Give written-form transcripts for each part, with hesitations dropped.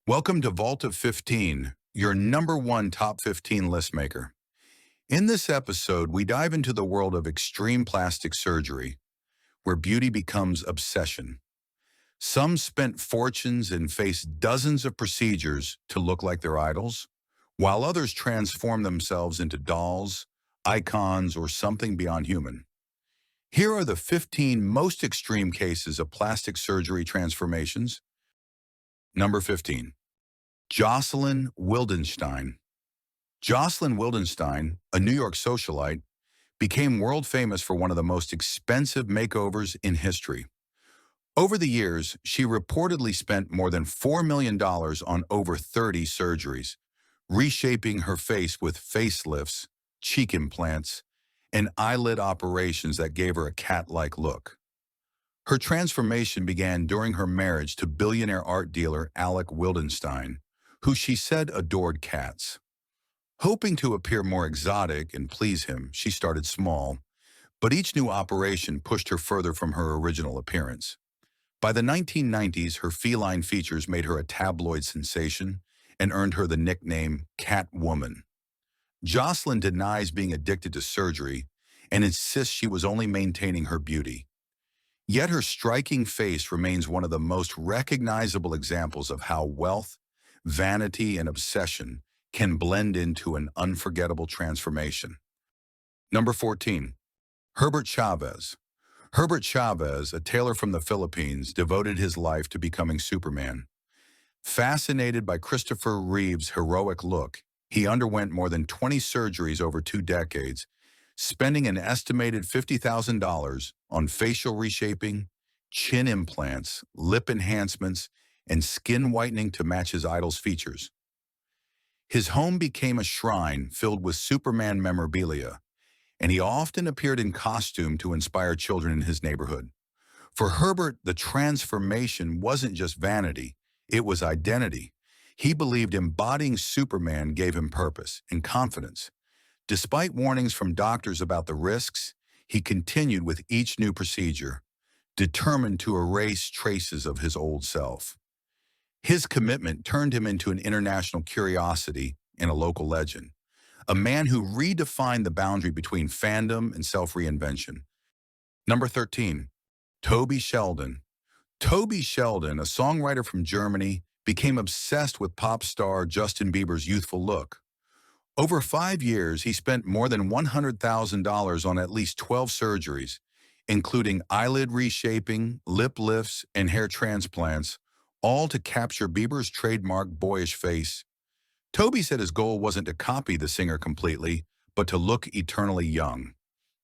Welcome to Vault of 15, your number one top 15 list maker. In this episode, we dive into the world of extreme plastic surgery, where beauty becomes obsession. Some spent fortunes and faced dozens of procedures to look like their idols, while others transform themselves into dolls, icons, or something beyond human. Here are the 15 most extreme cases of plastic surgery transformations. Number 15. Jocelyn Wildenstein. Jocelyn Wildenstein, a New York socialite, became world famous for one of the most expensive makeovers in history. Over the years, she reportedly spent more than $4 million on over 30 surgeries, reshaping her face with facelifts, cheek implants, and eyelid operations that gave her a cat-like look. Her transformation began during her marriage to billionaire art dealer Alec Wildenstein, who she said adored cats. Hoping to appear more exotic and please him, she started small, but each new operation pushed her further from her original appearance. By the 1990s, her feline features made her a tabloid sensation and earned her the nickname Catwoman. Jocelyn denies being addicted to surgery and insists she was only maintaining her beauty. Yet her striking face remains one of the most recognizable examples of how wealth, vanity, and obsession can blend into an unforgettable transformation. Number 14. Herbert Chavez. Herbert Chavez, a tailor from the Philippines, devoted his life to becoming Superman. Fascinated by Christopher Reeve's heroic look, he underwent more than 20 surgeries over 2 decades, spending an estimated $50,000 on facial reshaping, chin implants, lip enhancements, and skin whitening to match his idol's features. His home became a shrine filled with Superman memorabilia, and he often appeared in costume to inspire children in his neighborhood. For Herbert, the transformation wasn't just vanity, it was identity. He believed embodying Superman gave him purpose and confidence. Despite warnings from doctors about the risks, he continued with each new procedure, determined to erase traces of his old self. His commitment turned him into an international curiosity and a local legend, a man who redefined the boundary between fandom and self-reinvention. Number 13. Toby Sheldon. Toby Sheldon, a songwriter from Germany, became obsessed with pop star Justin Bieber's youthful look. Over 5 years, he spent more than $100,000 on at least 12 surgeries, including eyelid reshaping, lip lifts, and hair transplants, all to capture Bieber's trademark boyish face. Toby said his goal wasn't to copy the singer completely, but to look eternally young.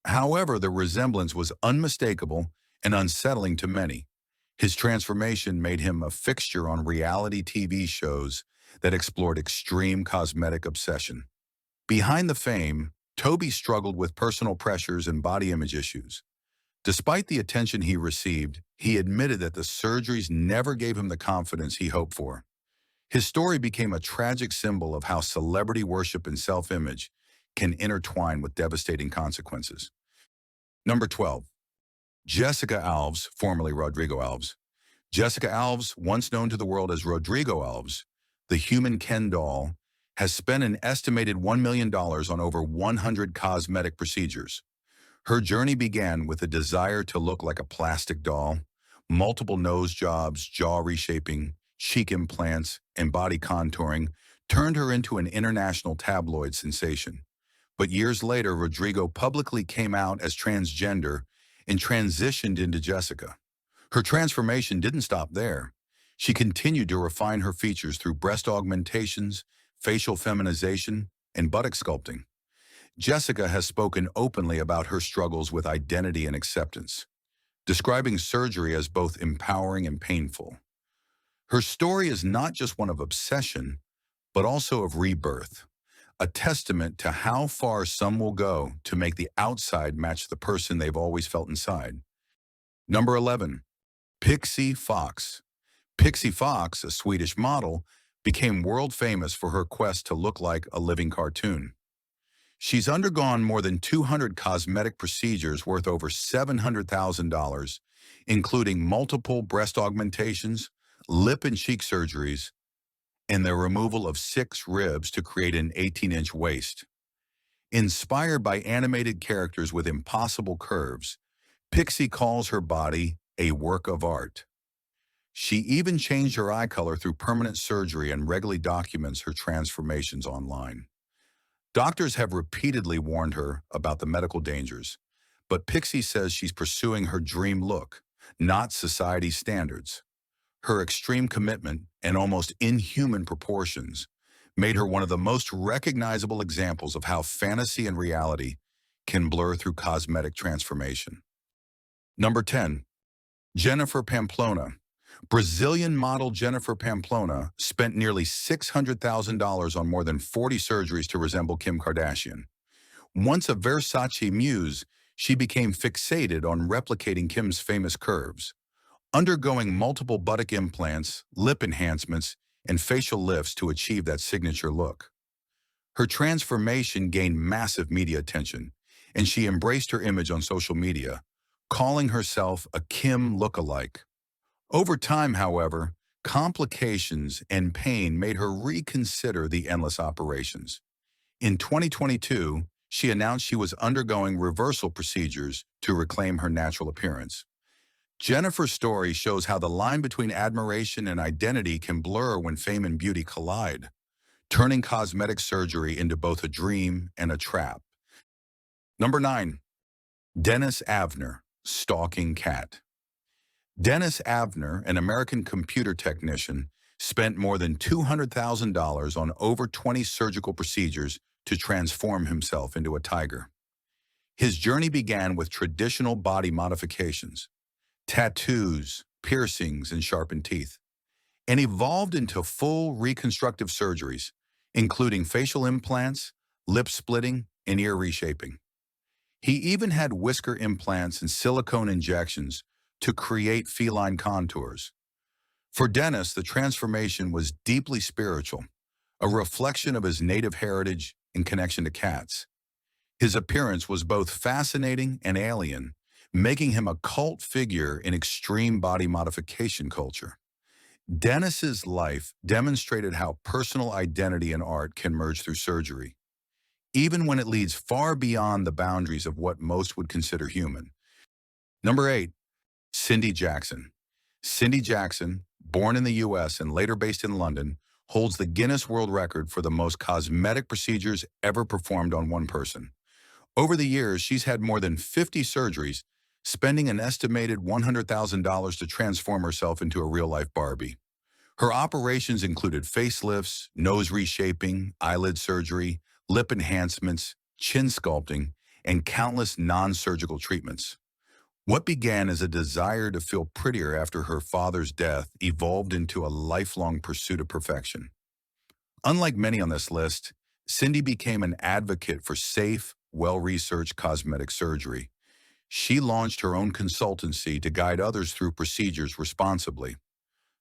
However, the resemblance was unmistakable and unsettling to many. His transformation made him a fixture on reality TV shows that explored extreme cosmetic obsession. Behind the fame, Toby struggled with personal pressures and body image issues. Despite the attention he received, he admitted that the surgeries never gave him the confidence he hoped for. His story became a tragic symbol of how celebrity worship and self-image can intertwine with devastating consequences. Number 12. Jessica Alves, formerly Rodrigo Alves. Jessica Alves, once known to the world as Rodrigo Alves, the human Ken doll, has spent an estimated $1 million on over 100 cosmetic procedures. Her journey began with a desire to look like a plastic doll. Multiple nose jobs, jaw reshaping, cheek implants, and body contouring turned her into an international tabloid sensation. But years later, Rodrigo publicly came out as transgender and transitioned into Jessica. Her transformation didn't stop there. She continued to refine her features through breast augmentations, facial feminization, and buttock sculpting. Jessica has spoken openly about her struggles with identity and acceptance, describing surgery as both empowering and painful. Her story is not just one of obsession, but also of rebirth, a testament to how far some will go to make the outside match the person they've always felt inside. Number 11. Pixee Fox. Pixee Fox, a Swedish model, became world famous for her quest to look like a living cartoon. She's undergone more than 200 cosmetic procedures worth over $700,000, including multiple breast augmentations, lip and cheek surgeries, and the removal of 6 ribs to create an 18-inch waist. Inspired by animated characters with impossible curves, Pixee calls her body a work of art. She even changed her eye color through permanent surgery and regularly documents her transformations online. Doctors have repeatedly warned her about the medical dangers, but Pixee says she's pursuing her dream look, not society's standards. Her extreme commitment and almost inhuman proportions made her one of the most recognizable examples of how fantasy and reality can blur through cosmetic transformation. Number 10. Jennifer Pamplona. Brazilian model Jennifer Pamplona spent nearly $600,000 on more than 40 surgeries to resemble Kim Kardashian. Once a Versace muse, she became fixated on replicating Kim's famous curves, undergoing multiple buttock implants, lip enhancements, and facial lifts to achieve that signature look. Her transformation gained massive media attention, and she embraced her image on social media, calling herself a Kim lookalike. Over time, however, complications and pain made her reconsider the endless operations. In 2022, she announced she was undergoing reversal procedures to reclaim her natural appearance. Jennifer's story shows how the line between admiration and identity can blur when fame and beauty collide, turning cosmetic surgery into both a dream and a trap. Number 9. Dennis Avner, Stalking Cat. Dennis Avner, an American computer technician, spent more than $200,000 on over 20 surgical procedures to transform himself into a tiger. His journey began with traditional body modifications, tattoos, piercings, and sharpened teeth, and evolved into full reconstructive surgeries, including facial implants, lip splitting, and ear reshaping. He even had whisker implants and silicone injections to create feline contours. For Dennis, the transformation was deeply spiritual, a reflection of his native heritage and connection to cats. His appearance was both fascinating and alien, making him a cult figure in extreme body modification culture. Dennis's life demonstrated how personal identity and art can merge through surgery, even when it leads far beyond the boundaries of what most would consider human. Number 8. Cindy Jackson. Cindy Jackson, born in the U.S. and later based in London, holds the Guinness World Record for the most cosmetic procedures ever performed on one person. Over the years, she's had more than 50 surgeries, spending an estimated $100,000 to transform herself into a real-life Barbie. Her operations included facelifts, nose reshaping, eyelid surgery, lip enhancements, chin sculpting, and countless non-surgical treatments. What began as a desire to feel prettier after her father's death evolved into a lifelong pursuit of perfection. Unlike many on this list, Cindy became an advocate for safe, well-researched cosmetic surgery. She launched her own consultancy to guide others through procedures responsibly.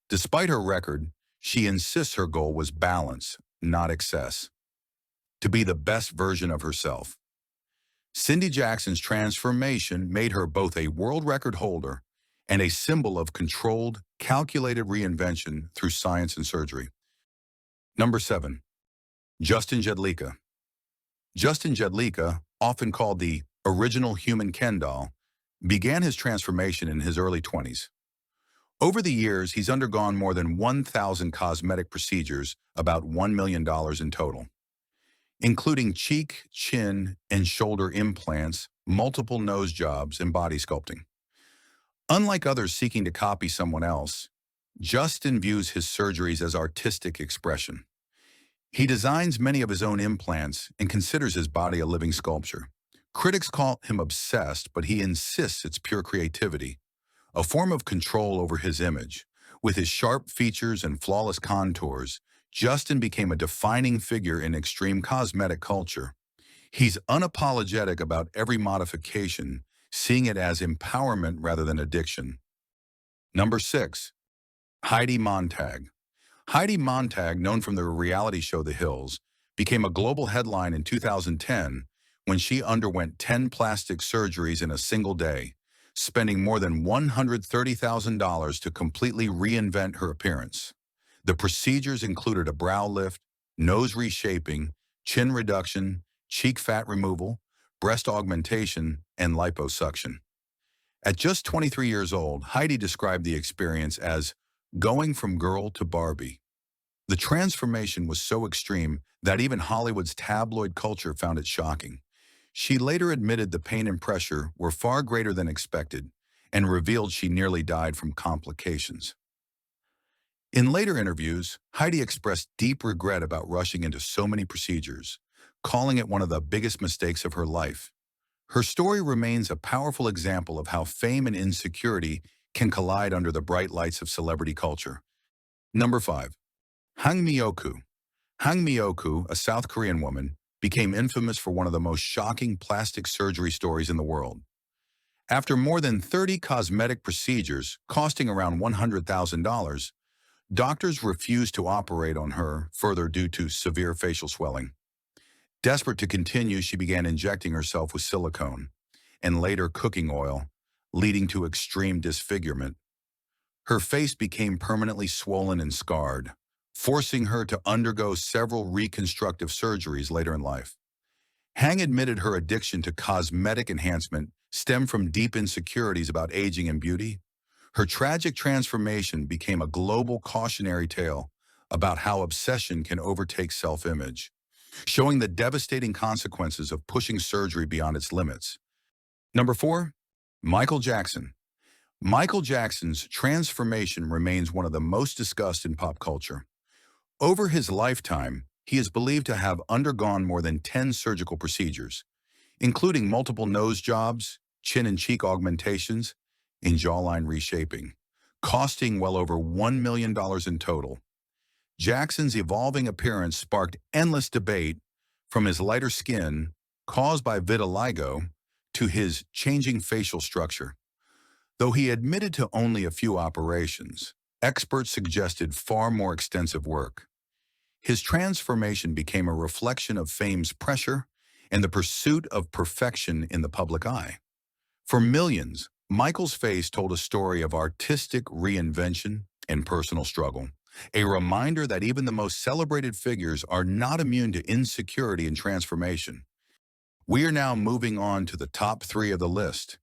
Despite her record, she insists her goal was balance, not excess, to be the best version of herself. Cindy Jackson's transformation made her both a world record holder and a symbol of controlled, calculated reinvention through science and surgery. Number 7. Justin Jedlicka. Justin Jedlicka, often called the original human Ken doll, began his transformation in his early 20s. Over the years, he's undergone more than 1,000 cosmetic procedures, about $1 million in total, including cheek, chin, and shoulder implants, multiple nose jobs, and body sculpting. Unlike others seeking to copy someone else, Justin views his surgeries as artistic expression. He designs many of his own implants and considers his body a living sculpture. Critics call him obsessed, but he insists it's pure creativity, a form of control over his image. With his sharp features and flawless contours, Justin became a defining figure in extreme cosmetic culture. He's unapologetic about every modification, seeing it as empowerment rather than addiction. Number 6. Heidi Montag. Heidi Montag, known from the reality show The Hills, became a global headline in 2010 when she underwent 10 plastic surgeries in a single day, spending more than $130,000 to completely reinvent her appearance. The procedures included a brow lift, nose reshaping, chin reduction, cheek fat removal, breast augmentation, and liposuction. At just 23 years old, Heidi described the experience as going from girl to Barbie. The transformation was so extreme that even Hollywood's tabloid culture found it shocking. She later admitted the pain and pressure were far greater than expected and revealed she nearly died from complications. In later interviews, Heidi expressed deep regret about rushing into so many procedures, calling it one of the biggest mistakes of her life. Her story remains a powerful example of how fame and insecurity can collide under the bright lights of celebrity culture. Number 5. Hang Myoku. Hang Myoku, a South Korean woman, became infamous for one of the most shocking plastic surgery stories in the world. After more than 30 cosmetic procedures costing around $100,000, doctors refused to operate on her further due to severe facial swelling. Desperate to continue, she began injecting herself with silicone and later cooking oil, leading to extreme disfigurement. Her face became permanently swollen and scarred, forcing her to undergo several reconstructive surgeries later in life. Hang admitted her addiction to cosmetic enhancement stemmed from deep insecurities about aging and beauty. Her tragic transformation became a global cautionary tale about how obsession can overtake self-image, showing the devastating consequences of pushing surgery beyond its limits. Number 4. Michael Jackson. Michael Jackson's transformation remains one of the most discussed in pop culture. Over his lifetime, he is believed to have undergone more than 10 surgical procedures, including multiple nose jobs, chin and cheek augmentations, and jawline reshaping, costing well over $1 million in total. Jackson's evolving appearance sparked endless debate, from his lighter skin, caused by vitiligo, to his changing facial structure. Though he admitted to only a few operations, experts suggested far more extensive work. His transformation became a reflection of fame's pressure and the pursuit of perfection in the public eye. For millions, Michael's face told a story of artistic reinvention and personal struggle, a reminder that even the most celebrated figures are not immune to insecurity and transformation. We are now moving on to the top 3 of the list.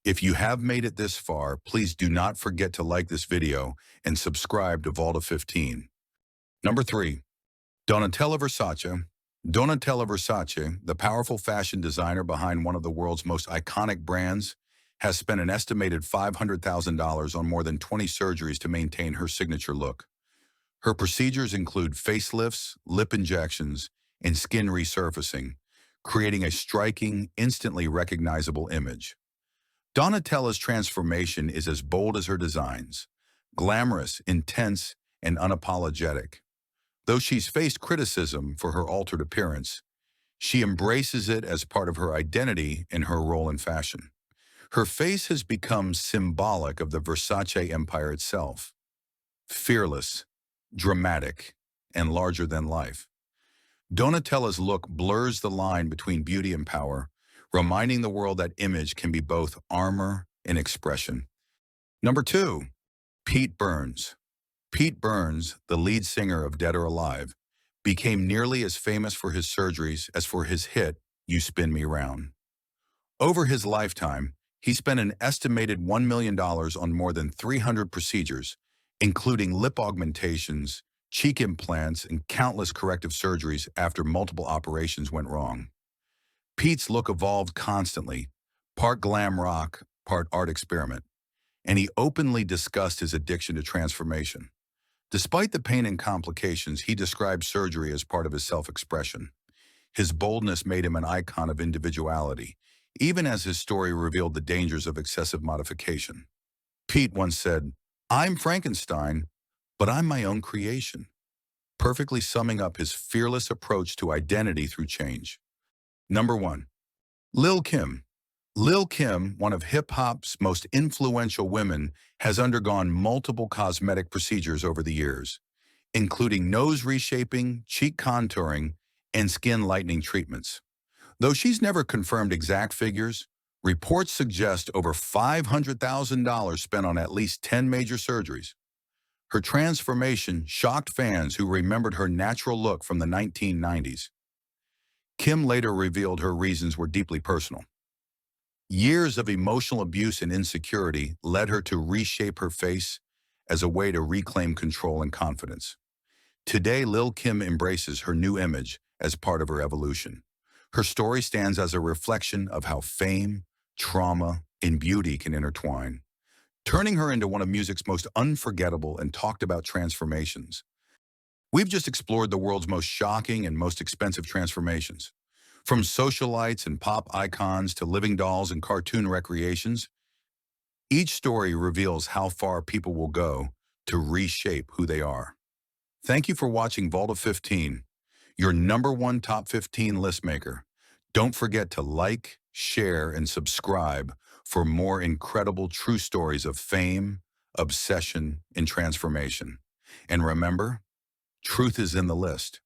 If you have made it this far, please do not forget to like this video and subscribe to Vault of 15. Number 3. Donatella Versace. Donatella Versace, the powerful fashion designer behind one of the world's most iconic brands, has spent an estimated $500,000 on more than 20 surgeries to maintain her signature look. Her procedures include facelifts, lip injections, and skin resurfacing, creating a striking, instantly recognizable image. Donatella's transformation is as bold as her designs, glamorous, intense, and unapologetic. Though she's faced criticism for her altered appearance, she embraces it as part of her identity and her role in fashion. Her face has become symbolic of the Versace empire itself. Fearless, dramatic, and larger than life. Donatella's look blurs the line between beauty and power, reminding the world that image can be both armor and expression. Number 2. Pete Burns. Pete Burns, the lead singer of Dead or Alive, became nearly as famous for his surgeries as for his hit, You Spin Me Round. Over his lifetime, he spent an estimated $1 million on more than 300 procedures, including lip augmentations, cheek implants, and countless corrective surgeries after multiple operations went wrong. Pete's look evolved constantly, part glam rock, part art experiment, and he openly discussed his addiction to transformation. Despite the pain and complications, he described surgery as part of his self-expression. His boldness made him an icon of individuality, even as his story revealed the dangers of excessive modification. Pete once said, "I'm Frankenstein, but I'm my own creation," perfectly summing up his fearless approach to identity through change. Number 1. Lil' Kim. Lil' Kim, one of hip-hop's most influential women, has undergone multiple cosmetic procedures over the years, including nose reshaping, cheek contouring, and skin lightening treatments. Though she's never confirmed exact figures, reports suggest over $500,000 spent on at least 10 major surgeries. Her transformation shocked fans who remembered her natural look from the 1990s. Kim later revealed her reasons were deeply personal. Years of emotional abuse and insecurity led her to reshape her face as a way to reclaim control and confidence. Today, Lil' Kim embraces her new image as part of her evolution. Her story stands as a reflection of how fame, trauma, and beauty can intertwine, turning her into one of music's most unforgettable and talked about transformations. We've just explored the world's most shocking and most expensive transformations. From socialites and pop icons to living dolls and cartoon recreations, each story reveals how far people will go to reshape who they are. Thank you for watching Vault of 15, your #1 top 15 list maker. Don't forget to like, share, and subscribe for more incredible true stories of fame, obsession, and transformation. And remember, truth is in the list.